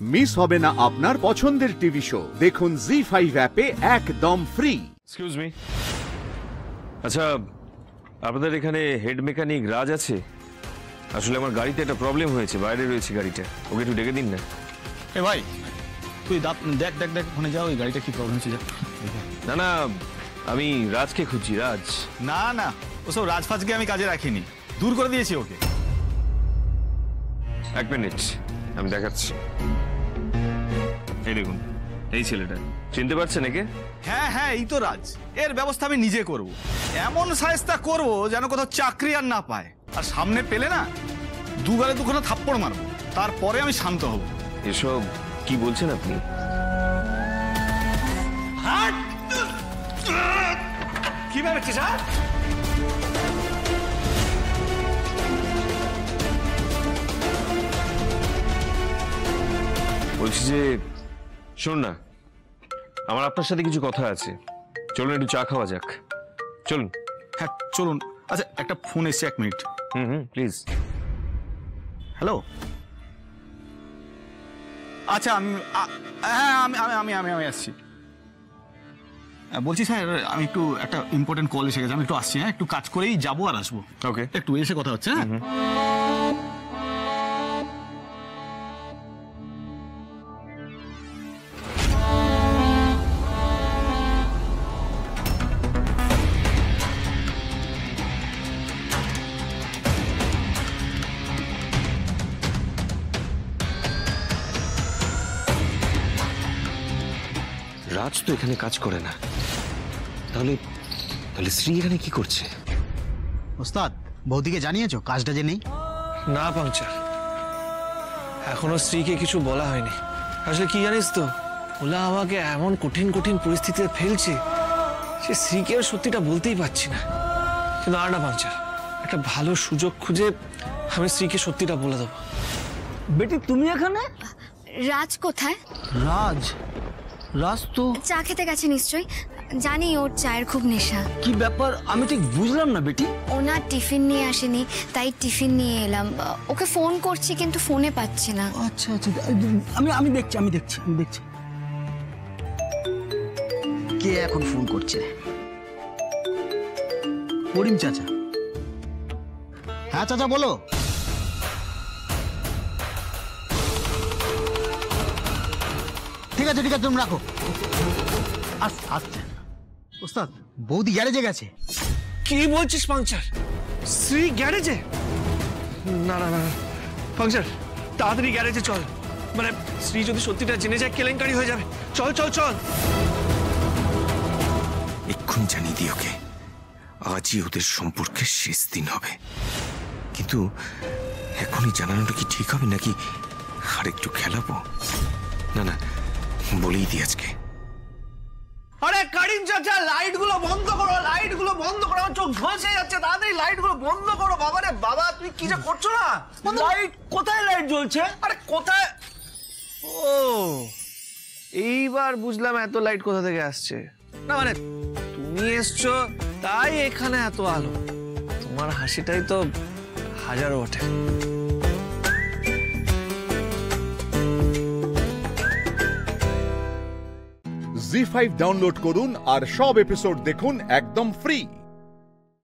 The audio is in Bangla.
মিস হবে না আপনার পছন্দের টিভি শো। দেখুন জি5 অ্যাপে একদম ফ্রি। এক্সকিউজ মি, আচ্ছা আপনাদের এখানে হেড মেকানিক রাজ আছে? আসলে আমার গাড়িতে একটা প্রবলেম হয়েছে, বাইরে রয়েছে গাড়িটা, ওকে একটু ডেকে দিন না। এ ভাই তুই দেখ দেখ দেখ ওখানে যাও, ওই গাড়িটা কি প্রবলেম হচ্ছে। না না, আমি রাজকে খুঁজছি। রাজ? না না, ওসব রাজফাজকে আমি কাজে রাখিনি, দূর করে দিয়েছি ওকে। এক মিনিট, আমি দেখাচ্ছি। এই দেখুন, এই ছেলেটা চিনতে পারছেন একে? হ্যাঁ হ্যাঁ, এই তো রাজ। এর ব্যবস্থা আমি নিজে করব, এমন সাহেস্তা করব যেন কোথাও চাকরি আর না পায়, আর সামনে পেলে না দুগালে দুখানা থাপ্পড় মারবো, তারপরে আমি শান্ত হব। এসব কি বলছেন আপনি? কি ভেবেছিস? বলছি যে শোন না, আমার আপনার সাথে কিছু কথা আছে, চলুন একটু চা খাওয়া যাক, চলুন। হ্যাঁ চলুন। আচ্ছা একটা ফোন এসছে, এক মিনিট। প্লিজ। হ্যালো, আচ্ছা হ্যাঁ আমি আমি আমি আমি আসছি। বলছি স্যার, আমি একটু একটা ইম্পর্টেন্ট কল এসে গেছে, আমি একটু আসছি। হ্যাঁ, একটু কাজ করেই যাবো আর আসবো। ওকে, একটু এসে কথা হচ্ছে। হ্যাঁ রাজ তো এখানে কাজ করে না, তাহলে তাহলে শ্রী এখানে কি করছে? ওস্তাদ, বৌদিকে জানিয়েছো কাজটা যে নেই? না পাংচার, এখনো স্ত্রীকে কিছু বলা হয়নি। আসলে কি জানিস তো, ওলা আমাকে এমন কঠিন কঠিন পরিস্থিতিতে ফেলছে, সে স্ত্রীকে আর সত্যিটা বলতেই পারছি না। কিন্তু আর না পাংচার, একটা ভালো সুযোগ খুঁজে আমি স্ত্রীকে সত্যিটা বলে দেবো। বেটি তুমি এখানে? রাজ কোথায়? রাজ রাজ তো চা খেতে গেছে নিশ্চয়ই, জানি ওর চায়ের খুব নেশা। কি ব্যাপার আমি ঠিক বুঝলাম না বেটি। ওনার টিফিন নিয়ে আসেনি, তাই টিফিন নিয়ে এলাম। ওকে ফোন করছি কিন্তু ফোনে পাচ্ছি না। আচ্ছা আচ্ছা, আমি দেখছি আমি দেখছি আমি দেখছি কে এখন ফোন করছে। করিম চাচা? হ্যাঁ চাচা বলো। ঠিক আছে ঠিক আছে, তুমি রাখো। আচ্ছা ওস্তাদ, বৌদি গ্যারেজে গেছে। কি বলছিস পাংচার? শ্রী গ্যারেজে? না না না পাংচার, তাড়াতাড়ি গ্যারেজে চল, মানে শ্রী যদি সত্যিটা জেনে যায় কেলেঙ্কারি হয়ে যাবে। চল চল চল। এক্ষুনি জানিয়ে দিই ওকে, আজই ওদের সম্পর্কে শেষ দিন হবে। কিন্তু এখনই জানানোটা কি ঠিক হবে নাকি আর একটু খেলাবো? না না, বলেই দিই আজকে। আরে করিম চাচা, লাইট গুলো বন্ধ করো, লাইট গুলো বন্ধ করো, আমার চোখ ঝলসে যাচ্ছে, তাড়াতাড়ি লাইট গুলো বন্ধ করো। বাবা রে বাবা, তুমি কি যে করছো না? লাইট কোথায়? লাইট জ্বলছে? আরে কোথায়? ও এইবার বুঝলাম এত লাইট কোথা থেকে আসছে। না মানে তুমি এসছো তাই এখানে এত আলো, তোমার হাসিটাই তো হাজারো ওঠে। জি5 ডাউনলোড করুন আর সব এপিসোড দেখুন একদম ফ্রি।